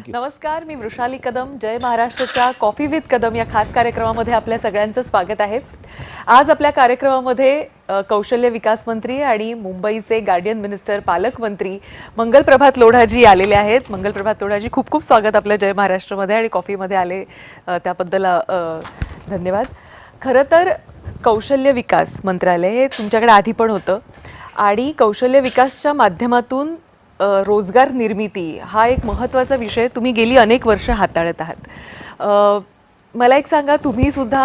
Thank you. नमस्कार, मी वृषाली कदम. जय महाराष्ट्रच्या coffee with Kadam या खास कार्यक्रमामध्ये आपल्या सगळ्यांचं स्वागत आहे. आज आपल्या कार्यक्रमामध्ये कौशल्य विकास मंत्री आणि मुंबईचे गार्डियन मिनिस्टर पालकमंत्री मंगलप्रभात लोढाजी आलेले आहेत. मंगलप्रभात लोढाजी, खूप खूप स्वागत आपल्या जय महाराष्ट्रमध्ये आणि कॉफीमध्ये आले त्याबद्दल धन्यवाद. खरं तर कौशल्य विकास मंत्रालय हे तुमच्याकडे आधी पण होतं आणि कौशल्य विकासच्या माध्यमातून रोजगार निर्मिती हा एक महत्त्वाचा विषय तुम्ही गेली अनेक वर्ष हाताळत आहात. मला एक सांगा, तुम्ही सुद्धा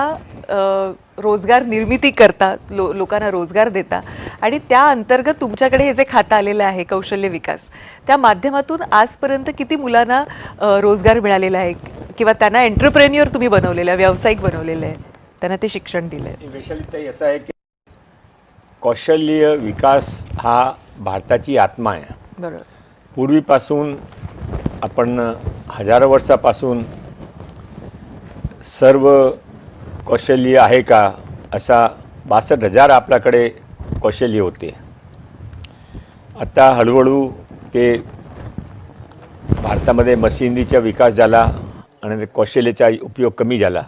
रोजगार निर्मिती करता, लोकांना रोजगार देता आणि त्या अंतर्गत तुमच्याकडे हे जे खातं आलेलं आहे कौशल्य विकास, त्या माध्यमातून आजपर्यंत किती मुलांना रोजगार मिळालेला आहे किंवा त्यांना एंटरप्रेन्युअर तुम्ही बनवलेलं आहे, व्यावसायिक बनवलेलं आहे, त्यांना ते शिक्षण दिलं आहे? वैशालीताई, असं आहे की कौशल्य विकास हा भारताची आत्मा आहे. बरोबर. पूर्वीपासून आपण हजारो वर्षापासून सर्व कौशल्य आहे का असा 62,000 आपल्याकडे कौशल्य होते. आता हळूहळू ते भारतामध्ये मशिनरीचा विकास झाला आणि कौशल्याचा उपयोग कमी झाला.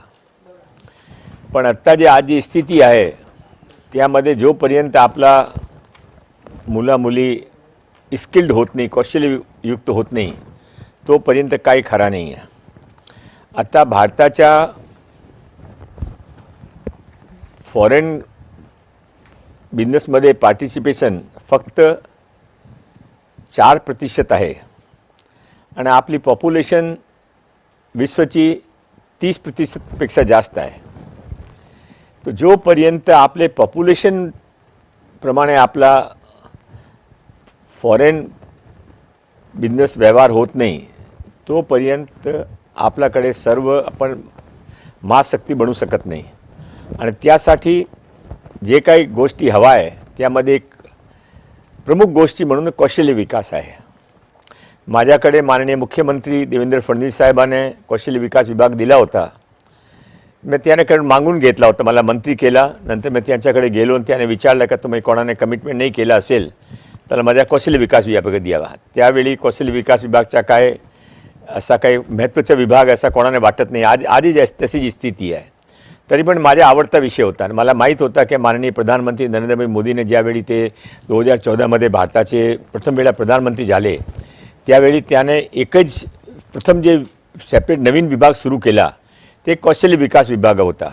पण आत्ता जी आज जी स्थिती आहे त्यामध्ये जोपर्यंत आपला मुला-मुली स्किल्ड होत नाही, कौशल्ययुक्त होत नाही, तोपर्यंत काही खरा नाही आहे. आता भारताच्या फॉरेन बिझनेसमध्ये पार्टिसिपेशन फक्त 4% आहे आणि आपली पॉप्युलेशन विश्वची 30%पेक्षा जास्त आहे. तो जोपर्यंत आपले पॉप्युलेशन प्रमाणे आपला फॉरेन बिझनेस व्यवहार होत नाही, तोपर्यंत आपल्याकडे सर्व आपण महाशक्ती बनू शकत नाही. आणि त्यासाठी जे काही गोष्टी हवा आहे त्यामध्ये एक प्रमुख गोष्टी म्हणून कौशल्य विकास आहे. माझ्याकडे माननीय मुख्यमंत्री देवेंद्र फडणवीस साहेबांनी कौशल्य विकास विभाग दिला होता. मी त्याच्याकडे मागून घेतला होता, मला मंत्री केला. नंतर मी त्यांच्याकडे गेलो आणि त्याने विचारलं का तुम्ही कोणाने कमिटमेंट नाही केलं असेल तर माझ्या कौशल्य विकास विभागात द्यावा. त्यावेळी कौशल्य विकास विभागाचा काय असा काही महत्त्वाचा विभाग असा कोणाने वाटत नाही. आधी तशी स्थिती आहे. तरी पण माझा आवडता विषय होता आणि मला माहीत होता की माननीय प्रधानमंत्री नरेंद्र मोदीने ज्यावेळी ते 2014मध्ये भारताचे प्रथम वेळा प्रधानमंत्री झाले त्यावेळी त्याने एकच प्रथम जे सेपरेट नवीन विभाग सुरू केला ते कौशल्य विकास विभाग होता.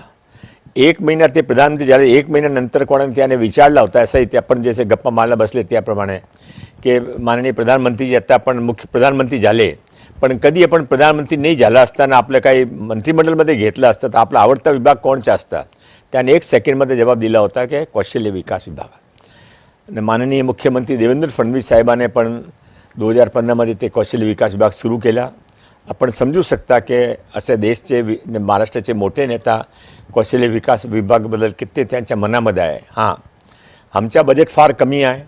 1 महिना ते प्रधानमंत्री झाले, 1 महिन्यानंतर कोणाने त्याने विचारला होता, असंही ते आपण जसे गप्पा मारला बसले त्याप्रमाणे की माननीय प्रधानमंत्री आता आपण मुख्य प्रधानमंत्री झाले, पण कधी आपण प्रधानमंत्री नाही झाला असताना आपलं काही मंत्रिमंडळामध्ये घेतलं असतं तर आपला आवडता विभाग कोणचा असता? त्याने 1 सेकंडमध्ये जबाब दिला होता की कौशल्य विकास विभाग. आणि माननीय मुख्यमंत्री देवेंद्र फडणवीस साहेबांनी पण 2015मध्ये ते कौशल्य विकास विभाग सुरू केला. आपण समजू शकता की असे देशचे महाराष्ट्राचे मोठे नेता कौशल्य विकास विभागाबद्दल किती त्यांच्या मनामध्ये आहे. हां, आमचा बजेट फार कमी आहे.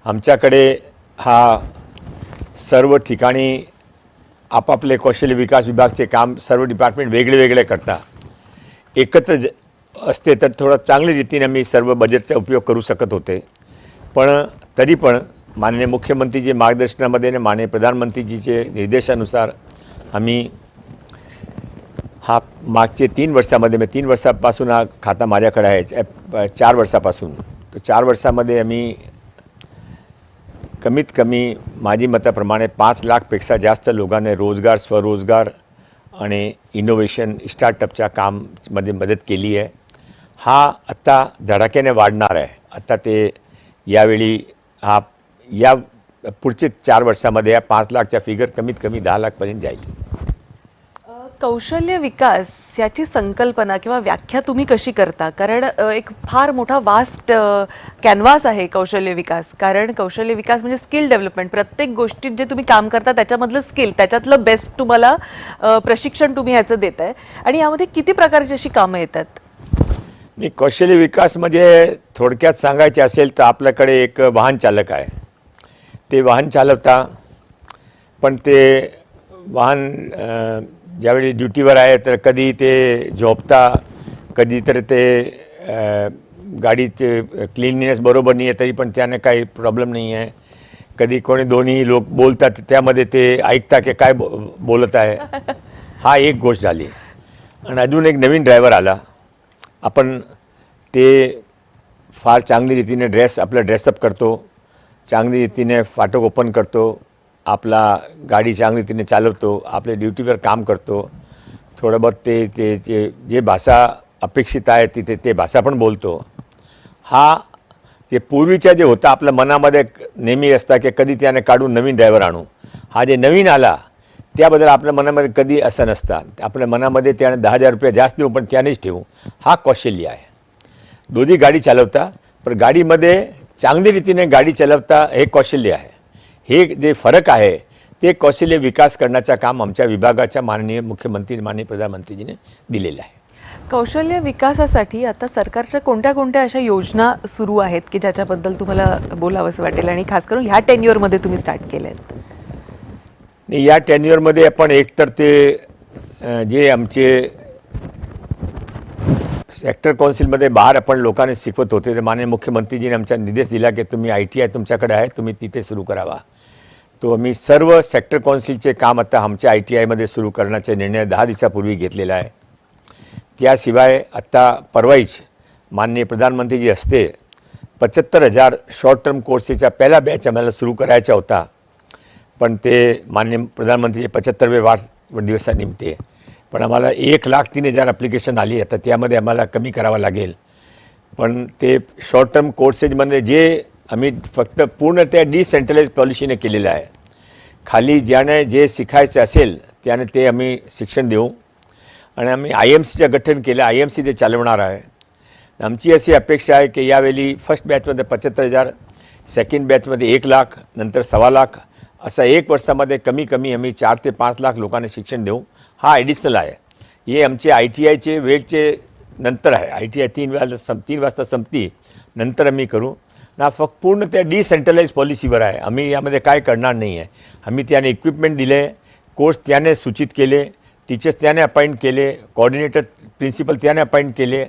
आमच्याकडे हा सर्व ठिकाणी आपापले कौशल्य विकास विभागचे काम सर्व डिपार्टमेंट वेगळे वेगळे करता. एकत्र असते तर थोडं चांगल्या रीतीने आम्ही सर्व बजेटचा उपयोग करू शकत होते. पण तरी पण माननीय मुख्यमंत्रीजी मार्गदर्शनामध्ये आणि माननीय प्रधानमंत्रीजीचे निर्देशानुसार आम्ही हा मागचे 3 वर्षामध्ये, मी 3 वर्षापासून हा खाता माझ्याकडे आहे, 4 वर्षापासून. तर 4 वर्षामध्ये आम्ही कमीत कमी माझी मताप्रमाणे 5 लाखपेक्षा जास्त लोकांना रोजगार, स्वरोजगार आणि इनोव्हेशन स्टार्टअपच्या काममध्ये मदत केली आहे. हा आत्ता धडाक्याने वाढणार आहे. आता ते यावेळी या पुढचे 4 वर्षामध्ये या 5 लाखच्या फिगर कमीत कमी 10 लाखपर्यंत जाईल. कौशल्य विकास याची संकल्पना किंवा व्याख्या तुम्ही कशी करता? कारण एक फार मोठा वास्ट कॅनव्हास आहे कौशल्य विकास. कारण कौशल्य विकास म्हणजे स्किल डेव्हलपमेंट. प्रत्येक गोष्टीत जे तुम्ही काम करता त्याच्यामधलं स्किल, त्याच्यातलं बेस्ट तुम्हाला प्रशिक्षण तुम्ही ह्याचं देताय आणि यामध्ये किती प्रकारची अशी कामं येतात? मी कौशल्य विकास म्हणजे थोडक्यात सांगायचे असेल तर आपल्याकडे एक वाहन चालक आहे. ते वाहन चालवता, पण ते वाहन ज्यावेळी ड्युटीवर आहे तर कधी ते झोपता, कधी तर ते गाडीचे क्लीननेस बरोबर नाही आहे तरी पण त्याने काही प्रॉब्लेम नाही आहे. कधी कोणी दोन्ही लोक बोलतात त्यामध्ये ते ऐकता की काय बोलत आहे. हा एक गोष्ट झाली. आणि अजून एक नवीन ड्रायव्हर आला. आपण ते फार चांगली रीतीने आपला ड्रेसअप करतो, चांगली रीतीने फाटक ओपन करतो, आपला गाडी चांगली रीतीने चालवतो, आपल्या ड्युटीवर काम करतो, थोडं बहुत ते जे भाषा अपेक्षित आहे तिथे ते भाषा पण बोलतो. हा जे पूर्वीच्या जे होता आपल्या मनामध्ये नेहमी असता की कधी त्याने काढून नवीन ड्रायव्हर आणू. हा जे नवीन आला त्याबद्दल आपल्या मनामध्ये कधी असं नसतं. आपल्या मनामध्ये त्याने 10,000 रुपये जास्त देऊ पण त्यानेच ठेवू. हा कौशल्य आहे. दोन्ही गाडी चालवता पण गाडीमध्ये चांगली रीतीने गाडी चालवता हे कौशल्य आहे. हे जे फरक आहे ते कौशल्य विकास करण्याचं काम आमच्या विभागाच्या माननीय मुख्यमंत्री माननीय प्रधानमंत्रीजीने दिलेलं आहे. कौशल्य विकासासाठी आता सरकारच्या कोणत्या कोणत्या अशा योजना सुरू आहेत की ज्याच्याबद्दल तुम्हाला बोलावंसं वाटेल आणि खास करून ह्या टेन्युअरमध्ये तुम्ही स्टार्ट केले आहेत? या टेन्युअरमध्ये आपण एकतर ते जे आमचे सेक्टर काउन्सिलमध्ये बाहेर आपण लोकांना शिकवत होते, तर माननीय मुख्यमंत्रीजीने आमचा निर्देश दिला की तुम्ही ITI तुमच्याकडे आहे, तुम्ही तिथे सुरू करावा. तो आम्ही सर्व सेक्टर काउन्सिलचे काम आता आमच्या ITIमध्ये सुरू करण्याचा निर्णय 10 दिवसापूर्वी घेतलेला आहे. त्याशिवाय आत्ता परवाईच माननीय प्रधानमंत्रीजी हस्ते 75,000 शॉर्ट टर्म कोर्सेसचा पहिला बॅच आम्हाला सुरू करायचा होता. पण ते माननीय प्रधानमंत्रीचे 75वे वाढदिवसानिमित्त पण आम्हाला 1,03,000 ॲप्लिकेशन आली. आता त्यामध्ये आम्हाला कमी करावं लागेल. पण ते शॉर्ट टर्म कोर्सेसमध्ये जे आम्ही फक्त पूर्ण त्या डिसेंट्रलाइज पॉलिसीने केलेलं आहे. खाली ज्याने जे शिकायचं असेल त्याने ते आम्ही शिक्षण देऊ. आणि आम्ही IMCचं गठन केलं. IMC ते चालवणार आहे. आमची अशी अपेक्षा आहे की यावेळी फर्स्ट बॅचमध्ये 75,000, सेकंड बॅचमध्ये 1,00,000, नंतर 1,25,000 असा एक वर्षामध्ये कमी कमी आम्ही 4 ते 5 लाख लोकांना शिक्षण देऊ. हा ॲडिशनल आहे. हे आमचे ITIचे वेळचे नंतर आहे. ITI 3 वाजता संपती नंतर आम्ही करू ना. फक्त पूर्ण त्या डिसेंट्रलाइज पॉलिसीवर आहे. आम्ही यामध्ये काय करणार नाही आहे. आम्ही त्याने इक्विपमेंट दिले, कोर्स त्याने सूचित केले, टीचर्स त्याने अपॉइंट केले, कोऑर्डिनेटर प्रिन्सिपल त्याने अपॉइंट केले.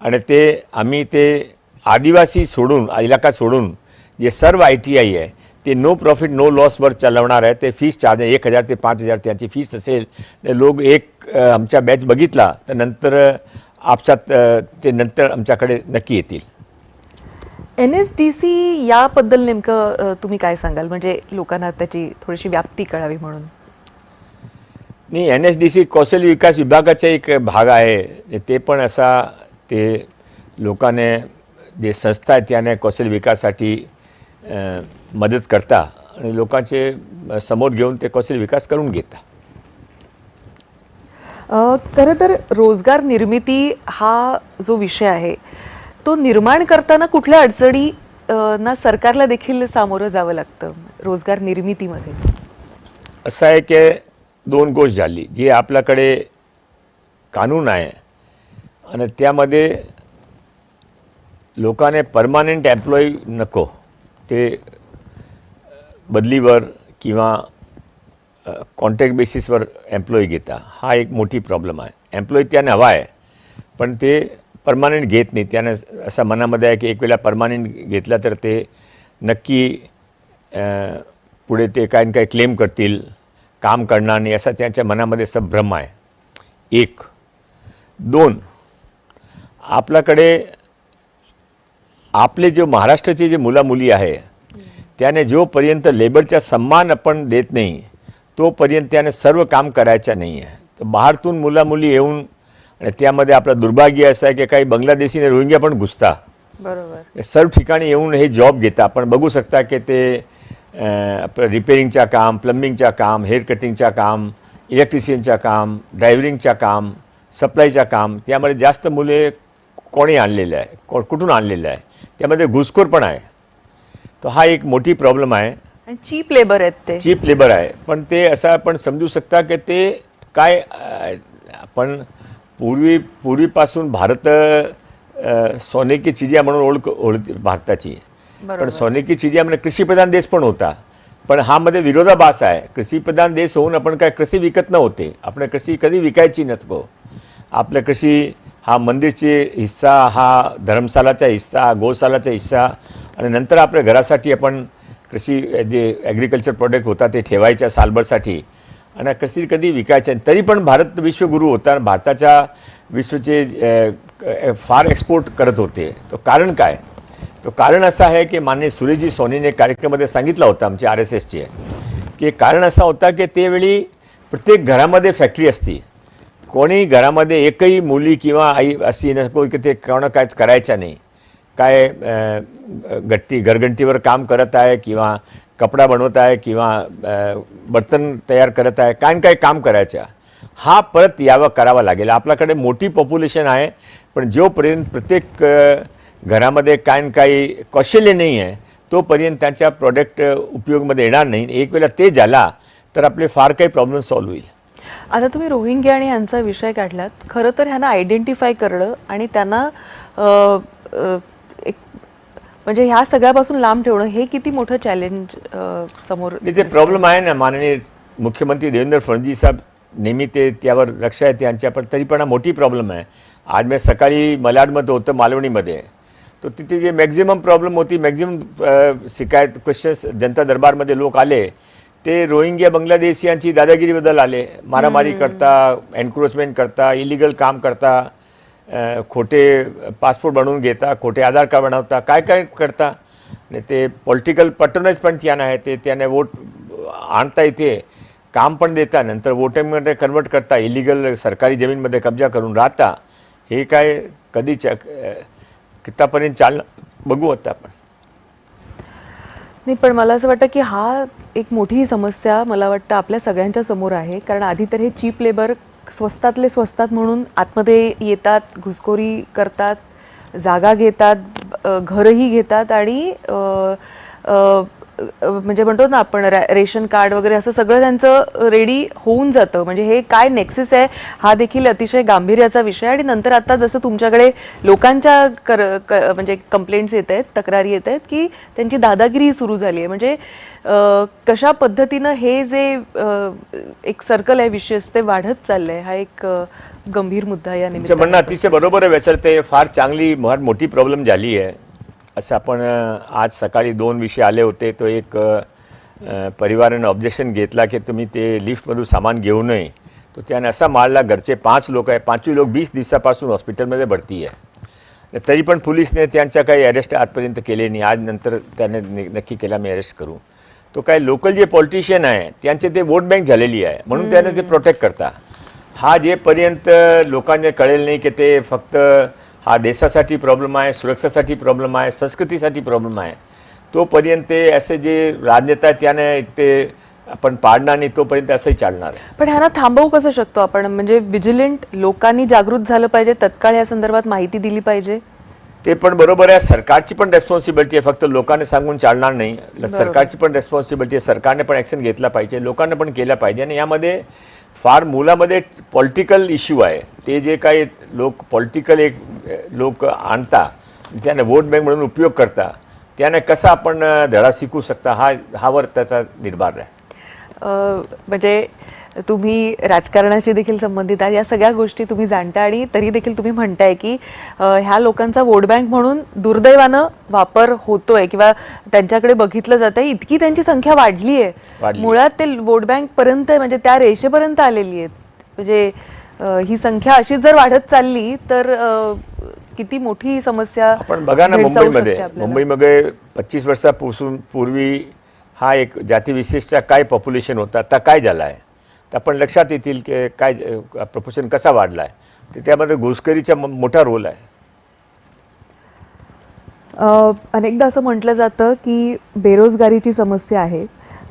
आणि ते आम्ही ते आदिवासी सोडून इलाका सोडून जे सर्व ITI आहे ते नो प्रॉफिट नो लॉसवर चालवणार आहे. ते फीस चार्ज 1,000 ते 5,000 त्यांची फीस असेल. लोक एक आमच्या बॅच बघितला तर नंतर आपसात ते नंतर आमच्याकडे नक्की येतील. NSDC याबद्दल नेमकं तुम्ही काय सांगाल, म्हणजे लोकांना त्याची थोडीशी व्याप्ती कळावी म्हणून? नाही, NSDC कौशल्य विकास विभागाचा एक भाग आहे. ते पण असा ते लोकांना जे संस्था आहे त्याने कौशल्य विकासासाठी मदत करता आणि लोकांचे समोर घेऊन ते कौशल्य विकास करून घेता. खरं तर रोजगार निर्मिती हा जो विषय आहे तो निर्माण करताना कुठल्या अडचणी ना सरकारला देखील सामोरं जावं लागतं रोजगार निर्मितीमध्ये? असं आहे की 2 गोष्ट झाली. जी आपल्याकडे कानून आहे आणि त्यामध्ये लोकांना परमानंट एम्प्लॉई नको, ते बदलीवर किंवा कॉन्ट्रॅक्ट बेसिसवर एम्प्लॉई घेता. हा एक मोठी प्रॉब्लेम आहे. एम्प्लॉई त्याने हवा आहे पण ते परमानंट घेत नाही. त्याने असं मनामध्ये आहे की एक वेळा परमानंट घेतला तर ते नक्की पुढे ते काय ना काय क्लेम करतील, काम करणार नाही, असा त्यांच्या मनामध्ये संभ्रम आहे. 1. 2. आपल्याकडे आपले जे महाराष्ट्राचे जे मुलामुली आहे त्याने जोपर्यंत लेबरचा सन्मान आपण देत नाही तोपर्यंत त्याने सर्व काम करायचं नाही आहे. तर बाहेरून मुलामुली येऊन आणि त्यामध्ये आपलं दुर्भाग्य असं आहे की काही बांगलादेशी आणि रोहिंग्या पण घुसता. बरोबर. सर्व ठिकाणी येऊन हे जॉब घेता. आपण बघू शकता की ते आपलं रिपेरिंगचं काम, प्लंबिंगचं काम, हेअर कटिंगचं काम, इलेक्ट्रिशियनचं काम, ड्रायव्हरिंगचं काम, सप्लायचं काम, त्यामध्ये जास्त मुले कोणी आणलेलं आहे, कुठून आणलेलं आहे, त्यामध्ये घुसखोर पण आहे. तो हा एक मोठी प्रॉब्लेम आहे. आणि चीप लेबर आहेत ते. चीप लेबर आहे. पण ते असं आपण समजू शकता की ते काय आपण पूर्वीपासून भारत सोने की चिडिया म्हणून ओळख भारताची. पण सोने की चिडिया म्हणजे कृषीप्रधान देश पण होता. पण हा मध्ये विरोधाभास आहे. कृषीप्रधान देश होऊन आपण काय कृषी विकत नव्हते. आपण कृषी कधी विकायची नको. आपल्या कृषी हा मंदिरचे हिस्सा, हा धर्मशालाचा हिस्सा, गोशालाचा हिस्सा आणि नंतर आपल्या घरासाठी आपण कृषी जे ॲग्रिकल्चर प्रोडक्ट होता ते ठेवायच्या सालभरसाठी आणि कधी विकायच्या. तरी पण भारत विश्वगुरू होता, भारताच्या विश्वचे फार एक्सपोर्ट करत होते. तो कारण काय? तो कारण असं आहे की माननीय सुरेशजी सोनीने कार्यक्रमामध्ये सांगितलं होतं आमचे RSSचे, की कारण असा होता की त्यावेळी प्रत्येक घरामध्ये फॅक्टरी असती. कोणी घरामध्ये एकही मुली किंवा आई अशी नको की ते कोणा काय करायच्या नाही. काय घरगंटीवर काम करत आहे किंवा कपडा बनवत आहे किंवा बर्तन तयार करत आहे, काय काय काम करायचं. हा परत यावं करावा लागेल. आपल्याकडे मोठी पॉप्युलेशन आहे, पण जोपर्यंत प्रत्येक घरामध्ये काय काही कौशल्य नाही आहे तोपर्यंत त्यांच्या प्रॉडक्ट उपयोगमध्ये येणार नाही. एक वेळा ते झाला तर आपले फार काही प्रॉब्लेम सॉल्व्ह होईल. आता तुम्ही रोहिंग्या आणि यांचा विषय काढलात. खरं तर ह्यांना आयडेंटिफाय करणं आणि त्यांना एक म्हणजे ह्या सगळ्यापासून लांब ठेवणं हे किती मोठं चॅलेंज समोर ते प्रॉब्लेम आहे ना. माननीय मुख्यमंत्री देवेंद्र फडणवीस साहेब नेहमी ते त्यावर लक्ष आहे त्यांच्या, पण तरी पण हा मोठी प्रॉब्लेम आहे. आज मी सकाळी मलाडमध्ये होतं, मालवणीमध्ये, तो तिथे जे मॅक्झिमम प्रॉब्लेम होती, मॅक्झिमम शिकायत क्वेश्चन्स जनता दरबारमध्ये लोक आले ते रोहिंग्या बांगलादेशियांची दादागिरीबद्दल आले. मारामारी करता, एन्क्रोचमेंट करता, इलिगल काम करता, खोटे पासपोर्ट बनवून घेता, खोटे आधार कार्ड बनवता, काय काय करता. आणि ते पॉलिटिकल पॅटर्नच पण त्यानं आहे. ते त्याने वोट आणता, इथे काम पण देता, नंतर वोटिंगमध्ये कन्वर्ट करता, इलिगल सरकारी जमीनमध्ये कब्जा करून राहता. हे काय कधी कितापर्यंत चालणं बघू आता आपण. नाही, पण मला असं वाटतं की हा एक मोठी समस्या मला वाटतं आपल्या सगळ्यांच्या समोर आहे. कारण आधी तर हे चीप लेबर स्वस्तातले स्वस्तात म्हणून आतमध्ये येतात, घुसखोरी करतात, जागा घेतात, घरही घेतात आणि म्हणजे म्हणतो ना आपण रेशन कार्ड वगैरे असं सगळं त्यांचं रेडी होऊन जातं. म्हणजे हे काय नेक्सिस आहे हा देखील अतिशय गांभीर्याचा विषय. आणि नंतर आता जसं तुमच्याकडे लोकांच्या म्हणजे कंप्लेंट्स येत आहेत, तक्रारी येत आहेत की त्यांची दादागिरी सुरू झाली आहे. म्हणजे कशा पद्धतीनं हे जे एक सर्कल आहे विशेष ते वाढत चाललंय, हा एक गंभीर मुद्दा या निमित्ताने. म्हणणं अतिशय बरोबर आहे. व्यचरते फार चांगली मोठी प्रॉब्लेम झाली आहे. असं आपण आज सकाळी 2 विषय आले होते. तो एक परिवारानं ऑब्जेक्शन घेतला की तुम्ही ते लिफ्टमधून सामान घेऊ नये. तो त्याने असा मारला. घरचे 5 लोक आहे, 5 लोक 20 दिवसापासून हॉस्पिटलमध्ये भरती आहे. तरी पण पोलिसने त्यांच्या काही अरेस्ट आजपर्यंत केले नाही. आज नंतर त्याने नक्की केला मी अरेस्ट करू. तो काही लोकल जे पॉलिटिशियन आहे त्यांचे ते वोट बँक झालेली आहे म्हणून त्याने ते प्रोटेक्ट करता. हा जेपर्यंत लोकांना कळेल नाही की ते फक्त हा देशासाठी प्रॉब्लेम आहे, सुरक्षेसाठी प्रॉब्लेम आहे, संस्कृतीसाठी प्रॉब्लेम आहे, तोपर्यंत ते असे जे राजनेता आहे त्याने ते आपण पाडणार नाही, तोपर्यंत असंही चालणार आहे. पण ह्यांना थांबवू कसं शकतो आपण? म्हणजे विजिलंट लोकांनी जागृत झालं पाहिजे, तत्काळ या संदर्भात माहिती दिली पाहिजे. ते पण बरोबर आहे. सरकारची पण रेस्पॉन्सिबिलिटी आहे, फक्त लोकांना सांगून चालणार नाही. सरकारची पण रेस्पॉन्सिबिलिटी आहे, सरकारने पण ॲक्शन घेतला पाहिजे, लोकांना पण केलं पाहिजे. आणि यामध्ये फार मुलामध्ये पॉलिटिकल इश्यू आहे. ते जे काही लोक पॉलिटिकल एक लोक आणता, त्याने वोट बँक म्हणून उपयोग करता, त्याने कसा आपण धडा शिकू शकता हावर त्याचा निर्धार आहे. म्हणजे तुम्ही राजकारणाशी देखील संबंधित आहात, या सगळ्या गोष्टी तुम्ही जाणता आणि तरी देखील तुम्ही म्हणताय की ह्या लोकांचा वोट बँक म्हणून दुर्दैवानं वापर होतोय किंवा त्यांच्याकडे बघितलं जात आहे. इतकी त्यांची संख्या वाढली आहे, मुळात ते वोट बँक पर्यंत म्हणजे त्या रेषेपर्यंत आलेली आहेत. म्हणजे ही संख्या अशीच जर वाढत चालली तर किती मोठी समस्या आपण बघा ना. मुंबईमध्ये 25 वर्षापासून पूर्वी हा एक जातीविशेषचा काय पॉप्युलेशन होता, आता काय झाला आहे तर आपण लक्षात येतील की काय प्रपोर्शन कसा वाढला आहे. तर त्यामध्ये घुसखोरीचा मोठा रोल आहे. अनेकदा असं म्हटलं जातं की बेरोजगारीची समस्या आहे,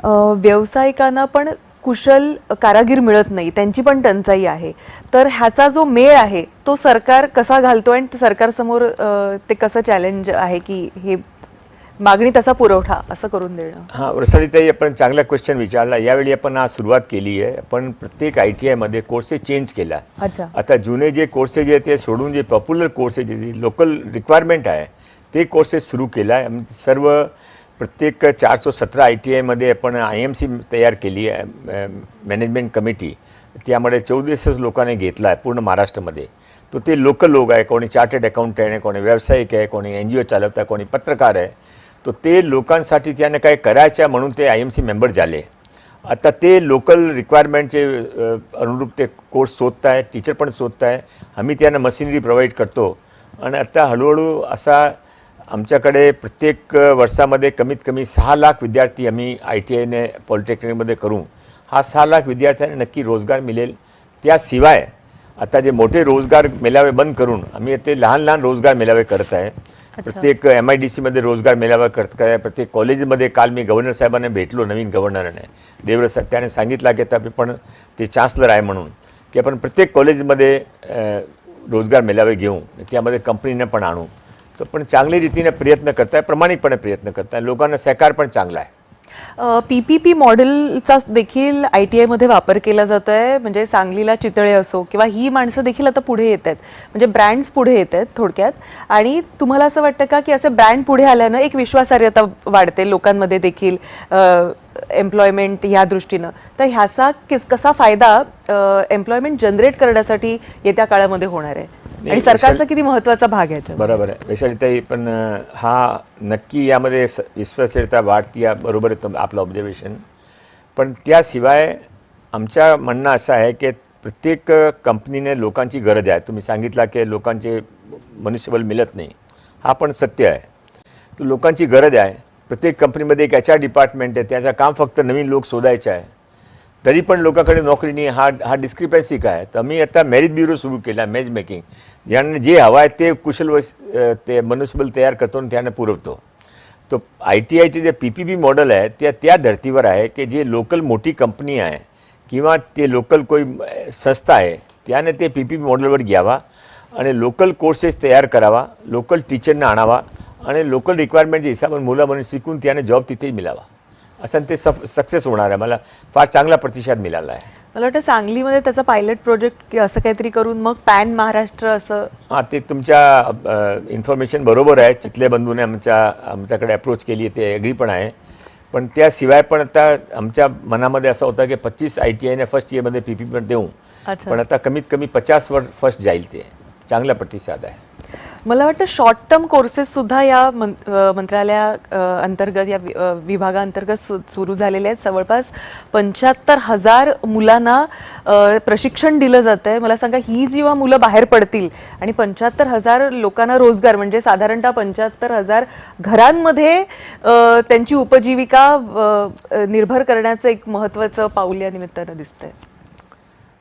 व्यावसायिकांना पण कुशल कारागीर मिळत नाही, त्यांची पण टंचाई आहे. तर ह्याचा जो मेळ आहे तो सरकार कसा घालतो आणि सरकारसमोर ते कसं चॅलेंज आहे की हे मागणी तसा पुरवठा असं करून देणं. हां, रसाळीताई आपण चांगला क्वेश्चन विचारला. यावेळी आपण आज सुरुवात केली आहे. आपण प्रत्येक ITI मध्ये कोर्सेस चेंज केला. आता जुने जे कोर्सेस आहेत ते सोडून जे पॉप्युलर कोर्सेस जे लोकल रिक्वायरमेंट आहे ते कोर्सेस सुरू केला आहे. सर्व प्रत्येक 417 ITI मध्ये आपण IMC तयार केली आहे, मॅनेजमेंट कमिटी. त्यामध्ये 14 लोकांनी घेतला आहे पूर्ण महाराष्ट्रामध्ये. तो ते लोकल लोक आहे, कोणी चार्टर्ड अकाउंटंट आहे, कोणी व्यावसायिक आहे, कोणी NGO चालवता, कोणी पत्रकार आहे. तो ते लोकांसाठी त्याने काय करायचं म्हणून ते IMC मेंबर झाले. आता ते लोकल रिक्वायरमेंटचे अनुरूप ते कोर्स शोधत आहे, टीचर पण शोधत आहे. आम्ही त्यांना मशिनरी प्रोव्हाइड करतो आणि आता हळूहळू असा आमच्याकडे प्रत्येक वर्षामध्ये कमीत कमी 6 लाख विद्यार्थी आम्ही ITIने पॉलिटेक्निकमध्ये करू. हा 6 लाख विद्यार्थ्यांना नक्की रोजगार मिळेल. त्याशिवाय आता जे मोठे रोजगार मेळावे बंद करून आम्ही ते लहान लहान रोजगार मेळावे करत आहे. प्रत्येक MIDCमध्ये रोजगार मेळावा करत आहे. प्रत्येक कॉलेजमध्ये काल मी गव्हर्नर साहेबांना भेटलो, नवीन गव्हर्नरने देवव्रत साहेब. त्याने सांगितलं की आता पण ते चान्सलर आहे म्हणून की आपण प्रत्येक कॉलेजमध्ये रोजगार मेळावे घेऊ, त्यामध्ये कंपनीने पण आणू. तो पण चांगली रीतीने प्रयत्न करत आहे, प्रामाणिकपणे प्रयत्न करत आहे. लोकांना सहकार पण चांगला आहे. PPP मॉडेलचा देखील ITIमध्ये वापर केला जातोय. म्हणजे सांगलीला चितळे असो किंवा ही माणसं देखील आता पुढे येत आहेत, म्हणजे ब्रँड्स पुढे येत आहेत थोडक्यात. आणि तुम्हाला असं वाटतं का की असे ब्रँड पुढे आल्यानं एक विश्वासार्हता वाढते लोकांमध्ये देखील एम्प्लॉयमेंट ह्या दृष्टीनं? तर ह्याचा कसा फायदा एम्प्लॉयमेंट जनरेट करण्यासाठी येत्या काळामध्ये होणार आहे आणि सरकारचा किती महत्त्वाचा भाग आहे? बरोबर आहे वैशालीताई, पण हा नक्की यामध्ये विश्वासार्हता वाढती या बरोबर आहे आपलं ऑब्झर्वेशन. पण त्याशिवाय आमच्या म्हणणं असं आहे की प्रत्येक कंपनीने लोकांची गरज आहे. तुम्ही सांगितलं की लोकांचे मनुष्यबळ मिळत नाही, हा पण सत्य आहे. तर लोकांची गरज आहे. प्रत्येक कंपनीमध्ये एक HR डिपार्टमेंट आहे, त्याचं काम फक्त नवीन लोक शोधायचं आहे. तरी पण लोकांकडे नोकरी नाही. हा डिस्क्रिपन्सी काय आहे? तर मी आता मेरिट ब्युरो सुरू केला, मॅच मेकिंग. ज्यांना जे हवं आहे ते कुशल ते मनुष्यबळ तयार करतो आणि त्यांना पुरवतो. तो ITIचे जे PPP मॉडेल आहे त्या धर्तीवर आहे की जे लोकल मोठी कंपनी आहे किंवा ते लोकल कोई संस्था आहे त्याने ते PPP मॉडेलवर घ्यावा आणि लोकल कोर्सेस तयार करावा, लोकल टीचरना आणावा आणि लोकल रिक्वायरमेंटच्या हिसाबाने मुलं म्हणून शिकून त्याने जॉब तिथेही मिळावा. असं ते सक्सेस होणार आहे. मला फार चांगला प्रतिसाद मिळाला आहे. मला वाटतं सांगलीमध्ये त्याचा पायलट प्रोजेक्ट असं काहीतरी करून मग पॅन महाराष्ट्र असं. हां, ते तुमच्या इन्फॉर्मेशन बरोबर आहे. चितले बंधूने आमच्याकडे अप्रोच केली आहे, ते ॲग्री पण आहे. पण त्याशिवाय पण आता आमच्या मनामध्ये असं होतं की 25 ITIने फर्स्ट इयरमध्ये PPP पण देऊ. पण आता कमीत कमी 50 वर फर्स्ट जाईल. ते चांगला प्रतिसाद आहे. मला वाटतं शॉर्ट टर्म कोर्सेस सुद्धा या मंत्रालया अंतर्गत या विभागाअंतर्गत सुरू झालेले आहेत. जवळपास 75,000 मुलांना प्रशिक्षण दिलं जात आहे. मला सांगा, ही जेव्हा मुलं बाहेर पडतील आणि 75,000 लोकांना रोजगार म्हणजे साधारणतः 75,000 घरांमध्ये त्यांची उपजीविका निर्भर करण्याचं एक महत्त्वाचं पाऊल या निमित्तानं दिसतंय.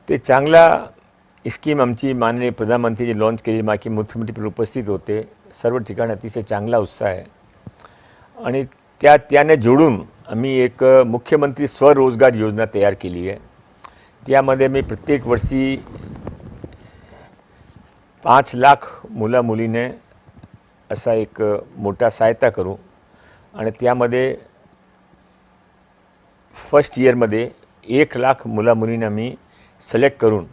ते चांगला स्कीम आमची माननीय प्रधानमंत्रीजी लॉन्च केली. माकी मुख्यमंत्री उपस्थित होते. सर्व ठिकाणी अतिशय चांगला उत्साह आहे आणि त्याने जोडून आम्ही एक मुख्यमंत्री स्वरोजगार योजना तयार केली आहे. त्यामध्ये मी प्रत्येक वर्षी 5 लाख मुला मुलीने असा एक मोठा सहायता करू आणि त्यामध्ये फर्स्ट इयरमध्ये 1 लाख मुला मुलींना मी सिलेक्ट करून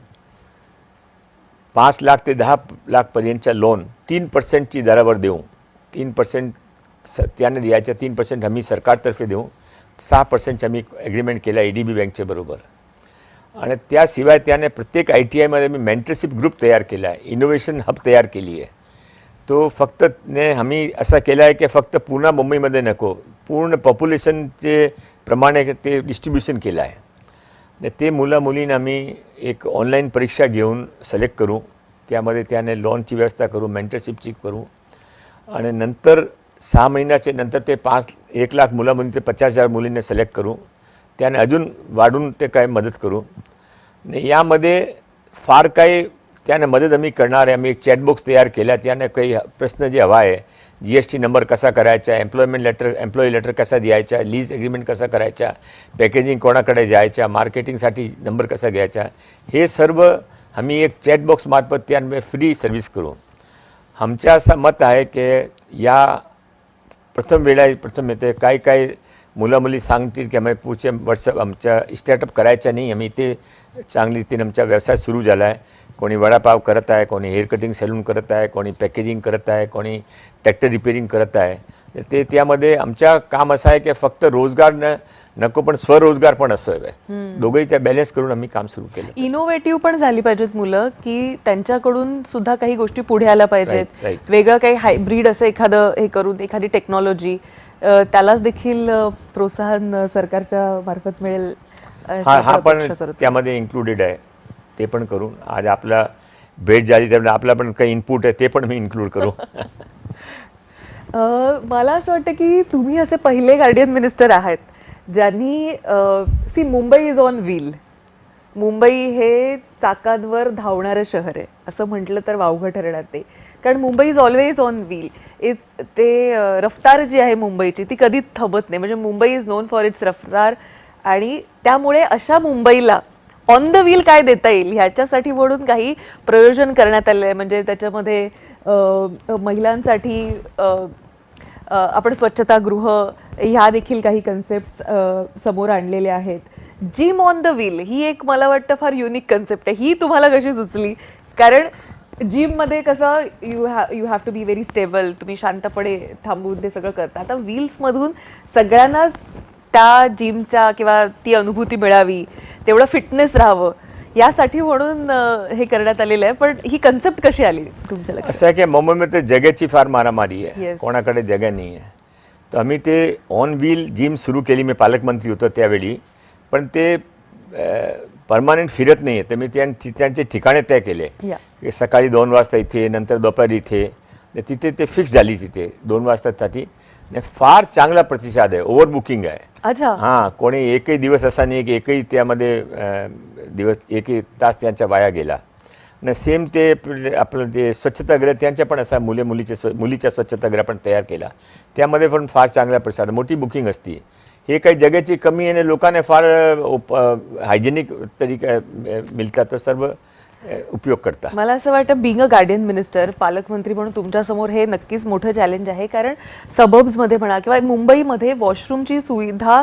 5 लाख ते 10 लाखपर्यंतच्या लोन 3% दरावर देऊ. 3% त्याने द्यायच्या, 3% आम्ही सरकारतर्फे देऊ. 6% आम्ही ॲग्रीमेंट केला ADB बँकच्या बरोबर. आणि त्याशिवाय त्याने प्रत्येक ITIमध्ये मी मेंटरशिप ग्रुप तयार केला आहे, इनोव्हेशन हब तयार केली आहे. तो फक्त आम्ही असा केला आहे की फक्त पुणे मुंबईमध्ये नको, पूर्ण पॉप्युलेशनचे प्रमाणे ते डिस्ट्रीब्युशन केलं आहे. ते मुला मुलींना आम्ही एक ऑनलाईन परीक्षा घेऊन सिलेक्ट करू. त्यामध्ये त्याने लोनची व्यवस्था करू, मेंटरशिपची करू आणि नंतर 6 महिन्याचे नंतर ते 1 लाख मुला मुली ते 50,000 मुलींना सिलेक्ट करू. त्याने अजून वाढून ते काय मदत करू. यामध्ये फार काही त्याने मदत आम्ही करणार आहे. आम्ही एक चॅटबॉक्स तयार केला. त्याने काही प्रश्न जे हवा आहे, GST नंबर कसा करायचा, एम्प्लॉई लेटर कसा द्यायचा, लीज ॲग्रीमेंट कसा करायचा, पॅकेजिंग कोणाकडे जायच्या, मार्केटिंगसाठी नंबर कसा घ्यायचा, हे सर्व आम्ही एक चॅटबॉक्स मार्फत त्याने फ्री सर्व्हिस करू. आमचं असं मत आहे की या प्रथम येते काय मुला मुली सांगतील की आम्ही पुढच्या वर्ष आमच्या स्टार्टअप करायचा नाही, आम्ही ते चांगली रीतीने आमचा व्यवसाय सुरू झाला आहे. कोणी वडापाव करत आहे, कोणी हेअर कटिंग सॅलून करत आहे, कोणी पॅकेजिंग करत आहे, कोणी ट्रॅक्टर रिपेरिंग करत आहे. ते त्यामध्ये आमच्या काम असं आहे की फक्त रोजगार नको पण स्वरोजगार पण असं आहे. दोघेच्या बॅलन्स करून आम्ही काम सुरू केलं. इनोव्हेटिव्ह पण झाली पाहिजेत मुलं, की त्यांच्याकडून सुद्धा काही गोष्टी पुढे आल्या पाहिजेत. Right. वेगळं काही हायब्रिड असं एखादं हे करून एखादी टेक्नॉलॉजी त्यालाच देखील प्रोत्साहन सरकारच्या मार्फत मिळेल अशी हा आपण पण अपेक्षा करतो. त्यामध्ये इन्क्लुडेड आहे. ते पण करू. आज आपला भेट झाली त्यामुळे आपला पण काही इनपुट आहे ते पण मी इन्क्लूड करू. मला असं वाटतं की तुम्ही असे पहिले गार्डियन मिनिस्टर आहात ज्यांनी see Mumbai is on wheel. Mumbai हे चाकांवर धावणारं शहर आहे असं म्हटलं तर वावगं ठरणार ते. कारण Mumbai is always on wheel. ते रफ्तार जी आहे मुंबईची ती कधीच थांबत नाही. म्हणजे Mumbai is non for its रफ्तार. आणि त्यामुळे अशा मुंबईला ऑन द व्हील काय देता येईल ह्याच्यासाठी म्हणून काही प्रयोजन करण्यात आलं आहे. म्हणजे त्याच्यामध्ये महिलांसाठी आपण स्वच्छतागृह ह्या देखील काही कन्सेप्ट समोर आणलेले आहेत. जिम ऑन द व्हील ही एक मला वाटतं फार युनिक कन्सेप्ट आहे. ही तुम्हाला कशी सुचली? कारण जिममध्ये कसं you have to be very stable. तुम्ही शांतपणे थांबून ते सगळं करता. आता व्हील्समधून सगळ्यांनाच त्या जिमच्या किंवा ती अनुभूती मिळावी, तेवढं फिटनेस राहावं यासाठी म्हणून हे करण्यात आलेलं आहे. पण ही कन्सेप्ट कशी आली तुमच्या लक्षात? असं आहे की मुंबईमध्ये जगाची फार मारामारी आहे. Yes. कोणाकडे जगा नाही आहे. तर आम्ही ते ऑन व्हील जिम सुरू केली. मी पालकमंत्री होतो त्यावेळी. पण ते परमानंट फिरत नाही आहे. तर मी त्यांचे ठिकाणे तय केले की सकाळी 2 वाजता इथे, नंतर दुपारी इथे. तिथे ते फिक्स झाली तिथे 2 वाजतासाठी. फार चांगला प्रतिसाद आहे. ओव्हर बुकिंग आहे. अच्छा. हां, कोणी एकही दिवस असा नाही की एकही त्यामध्ये एकही तास त्यांच्या वाया गेला. आणि सेम ते आपलं ते स्वच्छतागृह त्यांच्या पण असा मुलीच्या स्वच्छतागृह पण तयार केला. त्यामध्ये पण फार चांगला प्रतिसाद, मोठी बुकिंग असते. हे काही जगाची कमी आहे आणि लोकांना फार हायजेनिक तरीका मिळतात तर सर्व उपयोग करतात. मला असं वाटतं बिंग अ गार्डियन मिनिस्टर, पालकमंत्री म्हणून तुमच्यासमोर हे नक्कीच मोठं चॅलेंज आहे. कारण सबर्ब्समध्ये म्हणा किंवा मुंबईमध्ये वॉशरूमची सुविधा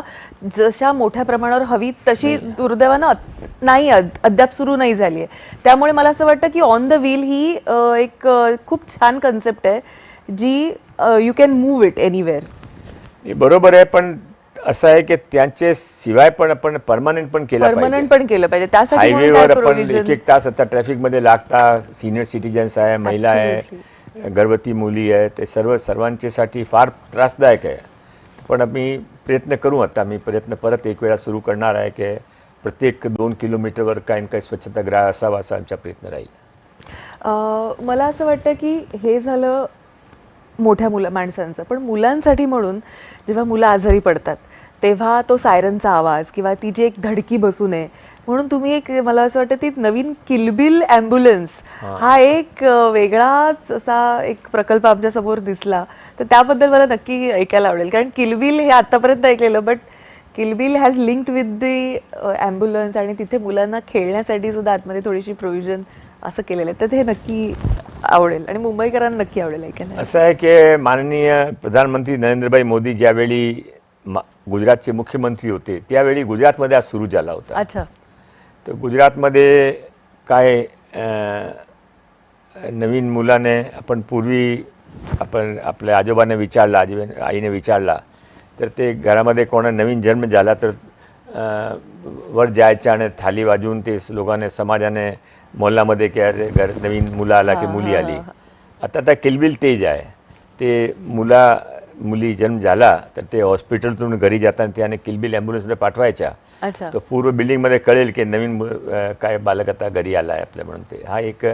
जशा मोठ्या प्रमाणावर हवी तशी दुर्दैवानं नाही, अद्याप सुरू नाही झाली आहे. त्यामुळे मला असं वाटतं की ऑन द व्हील ही एक खूप छान कन्सेप्ट आहे जी you can move it anywhere. बरोबर आहे. पण असं आहे की त्यांचे शिवाय पण आपण परमनंट पण केलं पाहिजे. त्यासाठी हायवेवर आपण 1-1 तास आता ट्रॅफिकमध्ये लागता. सिनियर सिटीजन्स आहे, महिला आहे, गर्भवती मुली आहे, ते सर्वांच्यासाठी फार त्रासदायक आहे. पण आम्ही प्रयत्न करू. आता आम्ही प्रयत्न परत एक वेळा सुरू करणार आहे की प्रत्येक 2 किलोमीटरवर काही ना काही स्वच्छतागृह असावा असा आमचा प्रयत्न राहील. मला असं वाटतं की हे झालं मोठ्या माणसांचं. पण मुलांसाठी म्हणून जेव्हा मुलं आजारी पडतात तेव्हा तो सायरनचा आवाज किंवा ती जी एक धडकी बसू नये म्हणून तुम्ही एक, मला असं वाटतं ती नवीन किलबिल ॲम्ब्युलन्स हा एक वेगळाच असा एक प्रकल्प आमच्यासमोर दिसला. तर त्याबद्दल मला नक्की ऐकायला आवडेल. कारण किलबिल हे आत्तापर्यंत ऐकलेलं, बट किलबिल has linked with the ambulance आणि तिथे मुलांना खेळण्यासाठी सुद्धा आतमध्ये थोडीशी प्रोव्हिजन असं केलेलं आहे. तर ते नक्की आवडेल आणि मुंबईकरांना नक्की आवडेल ऐकायला. असं आहे की माननीय प्रधानमंत्री नरेंद्रभाई मोदी ज्यावेळी गुजरातचे मुख्यमंत्री होते त्यावेळी गुजरातमध्ये आज सुरू झाला होता. अच्छा. तर गुजरातमध्ये काय नवीन मुलाने आपण पूर्वी आपल्या आजोबाने विचारला, आईने विचारला तर ते घरामध्ये कोणा नवीन जन्म झाला तर वर जायचं आणि थाली वाजवून ते लोकांनी समाजाने मोहल्ल्यामध्ये की अरे नवीन मुलं आला की मुली आली. आता किलबिल तेज आहे. ते मुली जन्म झाला तर ते हॉस्पिटलतून घरी जाताना त्याने किलबिल ॲम्ब्युलन्समध्ये पाठवायच्या. अच्छा. तर पूर्व बिल्डिंगमध्ये कळेल की नवीन काय बालक आता घरी आला आहे आपल्या म्हणून. ते हा एक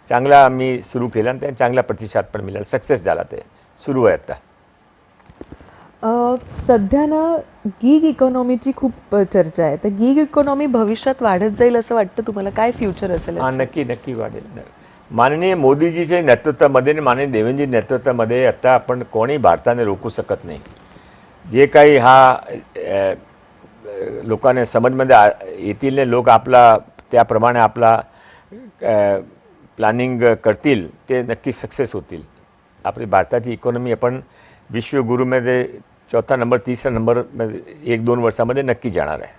चांगला आम्ही सुरू केला आणि त्याला चांगला प्रतिसाद पण मिळाला. सक्सेस झाला. ते सुरू आहे आता. सध्या ना गिग इकॉनॉमीची खूप चर्चा आहे. तर गिग इकॉनॉमी भविष्यात वाढत जाईल असं वाटतं तुम्हाला? काय फ्युचर असेल? हां, नक्की वाढेल. माननीय मोदीजीच्या नेतृत्वामध्ये आणि माननीय देवेंद्रजी नेतृत्वामध्ये आता आपण कोणी भारताने रोखू शकत नाही. जे काही हा लोकांना समजमध्ये येतील ने लोक त्याप्रमाणे आपला प्लॅनिंग करतील ते नक्की सक्सेस होतील. आपली भारताची इकॉनॉमी आपण विश्वगुरूमध्ये 4था नंबर 3रा नंबर 1-2 वर्षामध्ये नक्की जाणार आहे.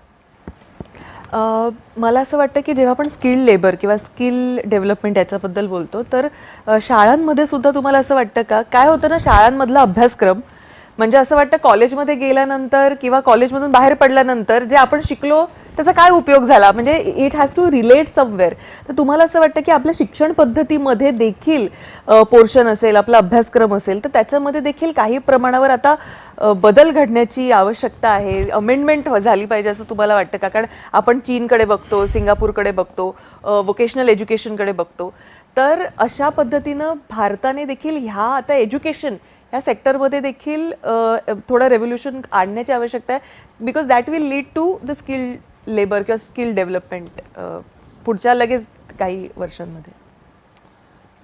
मला असं वाटतं की जेव्हा आपण स्किल्ड लेबर किंवा स्किल डेव्हलपमेंट याच्याबद्दल बोलतो तर शाळांमध्ये सुद्धा तुम्हाला असं वाटतं का? काय होतं ना शाळांमधला अभ्यासक्रम म्हणजे असं वाटतं कॉलेजमध्ये गेल्यानंतर किंवा कॉलेजमधून बाहेर पडल्यानंतर जे आपण शिकलो त्याचा काय उपयोग झाला, म्हणजे it has to relate somewhere. तर तुम्हाला असं वाटतं की आपल्या शिक्षण पद्धतीमध्ये देखील पोर्शन असेल, आपला अभ्यासक्रम असेल, तर त्याच्यामध्ये देखील काही प्रमाणावर आता बदल घडण्याची आवश्यकता आहे, अमेंडमेंट झाली पाहिजे असं तुम्हाला वाटतं का? कारण आपण चीनकडे बघतो, सिंगापूरकडे बघतो, व्होकेशनल एज्युकेशनकडे बघतो, तर अशा पद्धतीनं भारताने देखील ह्या आता एज्युकेशन या सेक्टरमध्ये देखील थोडं रेव्होल्युशन आणण्याची आवश्यकता आहे, because that will lead to the skill labour किंवा स्किल डेव्हलपमेंट पुढच्या लगेच काही वर्षांमध्ये.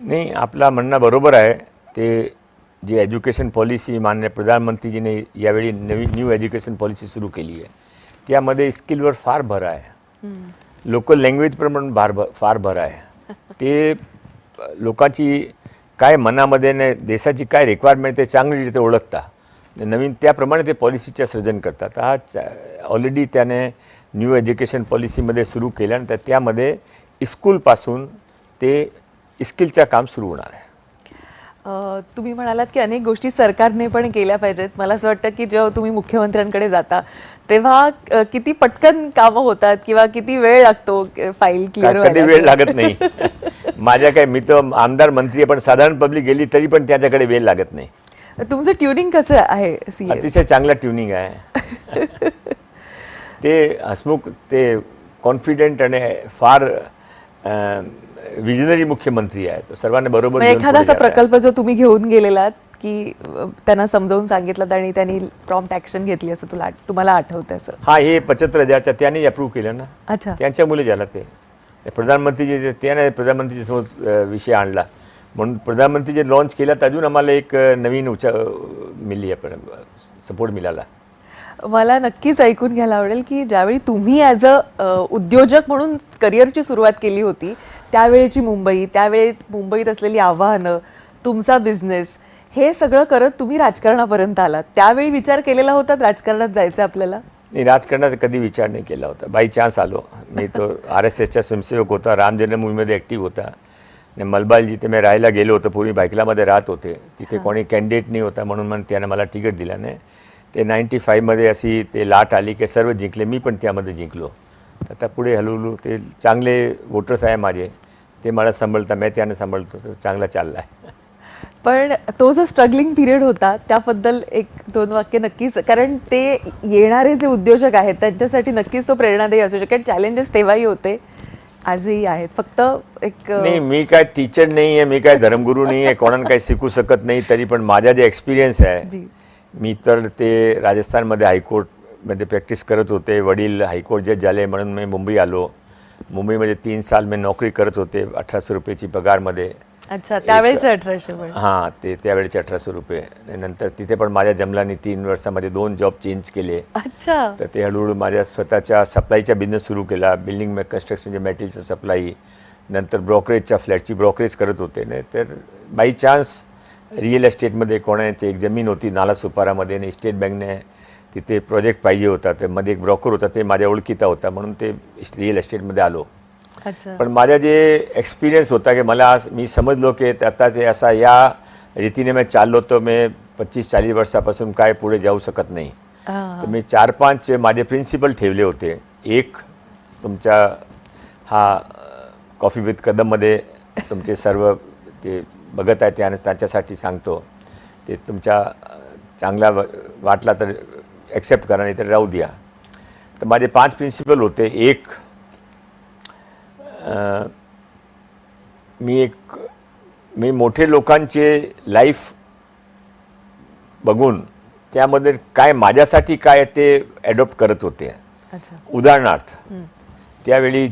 नाही, आपला म्हणणं बरोबर आहे. ते जी एज्युकेशन पॉलिसी माननीय प्रधानमंत्रीजीने यावेळी न्यू एज्युकेशन पॉलिसी सुरू केली आहे, त्यामध्ये स्किलवर फार भर आहे, लोकल लँग्वेजवर पण फार भर आहे. ते लोकांची काय मनामध्ये ने देशाची काय रिक्वायरमेंट ते चांगली ओळखता नवीन त्याप्रमाणे ते पॉलिसीच्या सर्जन करतात. हा ऑलरेडी त्याने न्यू एज्युकेशन पॉलिसीमध्ये सुरू केल्यानंतर त्यामध्ये स्कूलपासून ते स्किलचं काम सुरू होणार आहे. तुम्ही म्हणालात की अनेक गोष्टी सरकारने पण केल्या पाहिजेत. मला असं वाटतं की जेव्हा तुम्ही मुख्यमंत्र्यांकडे जाता तेव्हा किती पटकन कामं होतात किंवा किती वेळ लागतो फाईल क्लिअर कधी वेळ लागत नाही. माझ्या काय, मी तर आमदार मंत्री आहे, पण साधारण पब्लिक गेली तरी पण त्याच्याकडे वेळ लागत नाही. तुमचं ट्युनिंग कसं आहे? अतिशय चांगला ट्युनिंग आहे. ते हसमुख, ते कॉन्फिडेंट आणि फार विजनरी मुख्यमंत्री आहे. तो सर्वांना बरोबर घेऊन एखादा पुढे असा जात आहे. प्रकल्प जो तुम्ही घेऊन गेलेलात की त्यांना समजावून सांगितलं आणि त्यांनी प्रॉम्प्ट ऍक्शन घेतली असं तुम्हाला आठवतं असं? हा, हे 75,000च्या त्याने अप्रूव्ह केलं ना. अच्छा. त्यांच्यामुळे झालं ते प्रधानमंत्रीचे, त्याने प्रधानमंत्रीच्या समोर विषय आणला म्हणून प्रधानमंत्रीचे लॉन्च केला, तर अजून आम्हाला एक नवीन मिळली आहे, सपोर्ट मिळाला. मला नक्कीच ऐकून घ्यायला आवडेल की ज्यावेळी तुम्ही ॲज अ उद्योजक म्हणून करिअरची सुरुवात केली होती, त्यावेळेची मुंबई, त्यावेळी मुंबईत असलेली आव्हानं, तुमचा बिझनेस, हे सगळं करत तुम्ही राजकारणापर्यंत आलात. त्यावेळी विचार केलेला होता राजकारणात जायचं आपल्याला? नाही, राजकारणाचा कधी विचार नाही केला होता. बाय चान्स आलो. मी तो RSSचा स्वयंसेवक होता, राम जन्मभूमीमध्ये ॲक्टिव्ह होता. आणि मलबाल जिथे मी राहायला गेलो होतो, पूर्वी बायकलामध्ये राहत होते, तिथे कोणी कॅन्डिडेट नाही होता म्हणून मग त्यानं मला तिकीट दिला नाही. ते 95मध्ये अशी ते लाट आली की सर्व जिंकले, मी पण त्यामध्ये जिंकलो. आता पुढे हळूहळू ते चांगले वोटर्स आहे माझे, ते मला सांभाळता, मी त्यानं सांभाळतो, तो चांगला चालला आहे. पण तो जो स्ट्रगलिंग पिरियड होता त्याबद्दल एक दोन वाक्य नक्कीच, कारण ते येणारे जे उद्योजक आहेत त्यांच्यासाठी नक्कीच तो प्रेरणादायी असू शकेल. चॅलेंजेस तेव्हाही होते, आजही आहेत. फक्त एक नाही, मी काय टीचर नाही आहे, मी काय धर्मगुरू नाही आहे, कोणाला काही शिकू शकत नाही. तरी पण माझा जे एक्सपिरियन्स आहे, मी तर ते राजस्थानमध्ये हायकोर्टमध्ये प्रॅक्टिस करत होते. वडील हायकोर्ट जज झाले म्हणून मी मुंबई आलो. मुंबईमध्ये 3 साल मी नोकरी करत होते, 1800 रुपयाची पगारमध्ये. अच्छा, त्यावेळेस 1800? हां, ते त्यावेळेचे 1800 रुपये. नंतर तिथे पण माझ्या जमलानी 3 वर्षामध्ये 2 जॉब चेंज केले. अच्छा. तर ते हळूहळू माझ्या स्वतःच्या सप्लायचा बिझनेस सुरू केला, बिल्डिंग कन्स्ट्रक्शनच्या मॅटेरियलचं सप्लाई, नंतर ब्रोकरेजच्या फ्लॅटची ब्रोकरेज करत होते. नाही तर बाय चान्स रिअल एस्टेटमध्ये कोणाची एक जमीन होती नालासोपारामध्ये, आणि स्टेट बँकने तिथे प्रोजेक्ट पाहिजे होता, तर मध्ये एक ब्रोकर होता, ते माझ्या ओळखीचा होता म्हणून ते रिअल एस्टेटमध्ये आलो. पण माझा जे एक्सपिरियन्स होता की मी समजलो की आता ते असा या रीतीने मी चाललो तर मी 25-40 वर्षापासून काय पुढे जाऊ शकत नाही. तर मी 4-5 माझे प्रिन्सिपल ठेवले होते. एक, तुमच्या हा कॉफी विथ कदममध्ये तुमचे सर्व ते बघत आहे त्याने त्याच्यासाठी सांगतो, ते तुमच्या चांगला वाटला तर ॲक्सेप्ट करा, नाही तर राहू द्या. तर माझे 5 प्रिन्सिपल होते. एक, मी मोठे लोकांचे लाईफ बघून त्यामध्ये काय माझ्यासाठी काय ते ॲडॉप्ट करत होते. उदाहरणार्थ, त्यावेळी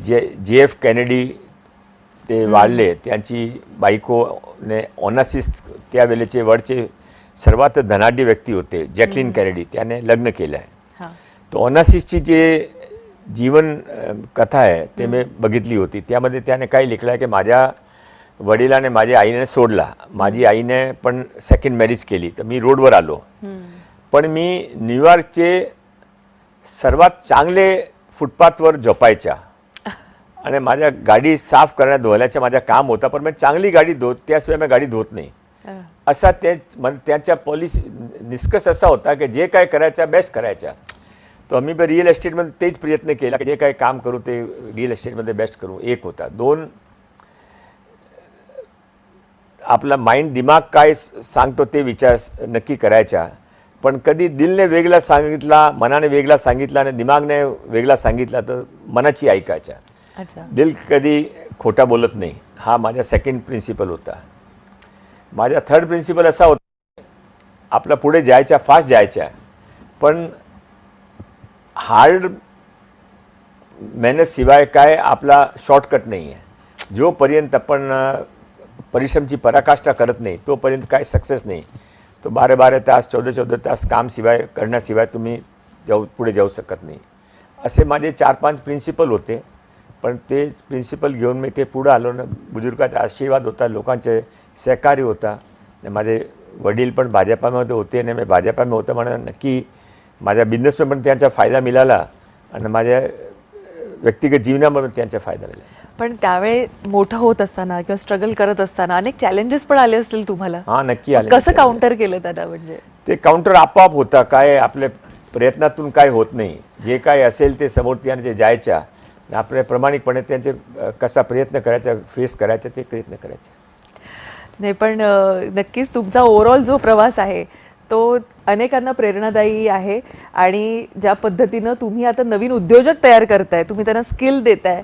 JF केनेडी ते वाढले, त्यांची बायकोने ओनासिस, त्यावेळेचे वरचे सर्वात धनाढ्य व्यक्ती होते जॅकलिन केनेडी, त्याने लग्न केलं आहे. तर ओनासिसची जे जीवन कथा आहे ते मी बघितली होती. त्यामध्ये त्याने काय लिखलं आहे की माझ्या वडिलाने माझ्या आईने सोडला, माझी आईने पण सेकंड मॅरेज केली, तर मी रोडवर आलो. पण मी न्यूयॉर्कचे सर्वात चांगले फुटपाथवर झोपायच्या आणि माझ्या गाडी साफ करण्यात धुवायच्या माझा काम होता, पण मी चांगली गाडी त्याशिवाय मी गाडी धुवत नाही. असा त्यांच्या पॉलिसी निष्कर्ष असा होता की जे काय करायच्या बेस्ट करायच्या. तो आम्ही रिअल एस्टेटमध्ये तेच प्रयत्न केला की जे काही काम करू ते रिअल एस्टेटमध्ये बेस्ट करू. एक होता. दोन, आपला माइंड दिमाग काय सांगतो ते विचार नक्की करायचा. पण कधी दिलने वेगळा सांगितला, मनाने वेगळा सांगितला आणि दिमागने वेगळा सांगितला तर मनाची ऐकायचा. अच्छा. दिल कधी खोटा बोलत नाही. हा माझा सेकंड प्रिन्सिपल होता. माझा थर्ड प्रिन्सिपल असा होता, आपला पुढे जायचा, फास्ट जायचा, पण हार्ड मेहनत शिवाय काय आपला शॉर्टकट नाही आहे. जोपर्यंत आपण परिश्रमची पराकाष्ठा करत नाही तोपर्यंत काय सक्सेस नाही. तो 12-12 तास 14-14 तास काम शिवाय करण्याशिवाय तुम्ही पुढे जाऊ शकत नाही. असे माझे 4-5 प्रिन्सिपल होते. पण ते प्रिन्सिपल घेऊन मी ते पुढं आलो ना. बुजुर्गाचा आशीर्वाद होता, लोकांचे सहकार्य होता. माझे वडील पण भाजपामध्ये होते आणि मी भाजपामध्ये होतं म्हणून नक्की माझ्या बिझनेसमध्ये पण त्यांचा फायदा मिळाला आणि माझ्या व्यक्तिगत जीवनामध्ये त्यांचा फायदा मिळाला. पण त्यावेळी मोठं होत असताना किंवा स्ट्रगल करत असताना अनेक चॅलेंजेस पण आले असतील तुम्हाला. हां, नक्की आले. कसं काउंटर केलं दादा? म्हणजे ते काउंटर आपोआप होता. काय आपल्या प्रयत्नातून काय होत नाही. जे काय असेल ते समोरच्यांचे जायच्या, आपल्या प्रामाणिकपणे त्यांचे कसा प्रयत्न करायचा, फेस करायचा, ते प्रयत्न करायचे. नाही, पण नक्कीच तुमचा ओव्हरऑल जो प्रवास आहे तो अनेकांना प्रेरणादायी आहे. आणि ज्या पद्धतीनं तुम्ही आता नवीन उद्योजक तयार करताय, तुम्ही त्यांना स्किल देताय,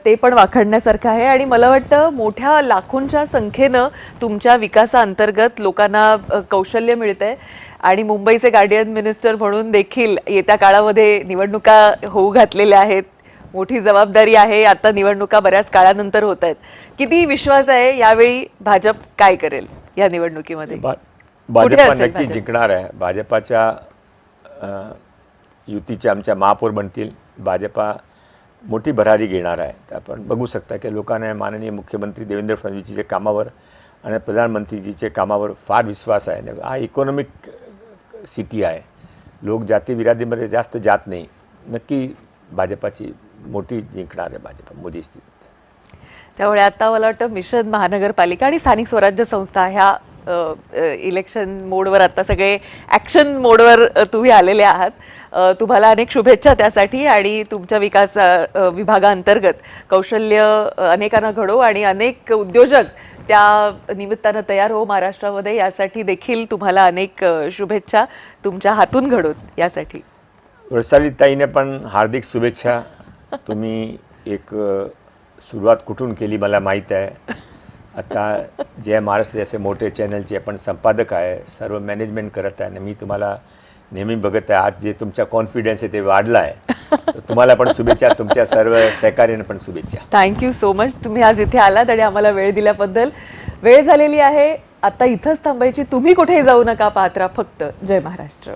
ते पण वाखाणण्यासारखं आहे. आणि मला वाटतं मोठ्या लाखोंच्या संख्येनं तुमच्या विकासाअंतर्गत लोकांना कौशल्य मिळतंय. आणि मुंबईचे गार्डियन मिनिस्टर म्हणून देखील येत्या काळामध्ये निवडणुका होऊ घातलेल्या आहेत. मोठी जबाबदारी आहे. आता निवडणुका बऱ्याच काळानंतर होत आहेत. किती विश्वास आहे यावेळी भाजप काय करेल या निवडणुकीमध्ये? भाजपा नक्की जिंकणार आहे. भाजपाच्या युतीच्या आमच्या महापौर बनतील. भाजपा मोठी भरारी घेणार आहे. तर आपण बघू शकता की लोकांना माननीय मुख्यमंत्री देवेंद्र फडणवीसजीच्या कामावर आणि प्रधानमंत्रीजीच्या कामावर फार विश्वास आहे. हा इकॉनॉमिक सिटी आहे. लोक जातीविरादीमध्ये जास्त जात नाही. नक्की भाजपाची मोठी जिंकणार आहे भाजपा मोदी स्थिती. त्यामुळे आता मला वाटतं मिशन महानगरपालिका आणि स्थानिक स्वराज्य संस्था ह्या इलेक्शन मोडवर आता सगळे ॲक्शन मोडवर तुम्ही आलेले आहात. तुम्हाला अनेक शुभेच्छा त्यासाठी. आणि तुमच्या विकास विभागाअंतर्गत कौशल्य अनेकांना घडो आणि अनेक उद्योजक त्या निमित्तानं तयार हो महाराष्ट्रामध्ये, यासाठी देखील तुम्हाला अनेक शुभेच्छा तुमच्या हातून घडोत यासाठी. वैशालीताईने पण हार्दिक शुभेच्छा. तुम्ही एक सुरुवात कुठून केली मला माहीत आहे. आता जय महाराष्ट्र जसे मोठे चॅनलचे आपण संपादक आहे, सर्व मॅनेजमेंट करत आहे आणि मी तुम्हाला नेहमी बघत आहे. आज जे तुमचा कॉन्फिडन्स आहे ते वाढला आहे. तर तुम्हाला पण शुभेच्छा, तुमच्या सर्व सहकार्याने पण शुभेच्छा. Thank you so much. तुम्ही आज इथे आलात आणि आम्हाला वेळ दिल्याबद्दल. वेळ झालेली आहे आता इथंच थांबायची. तुम्ही कुठेही जाऊ नका. पाहत राहा फक्त जय महाराष्ट्र.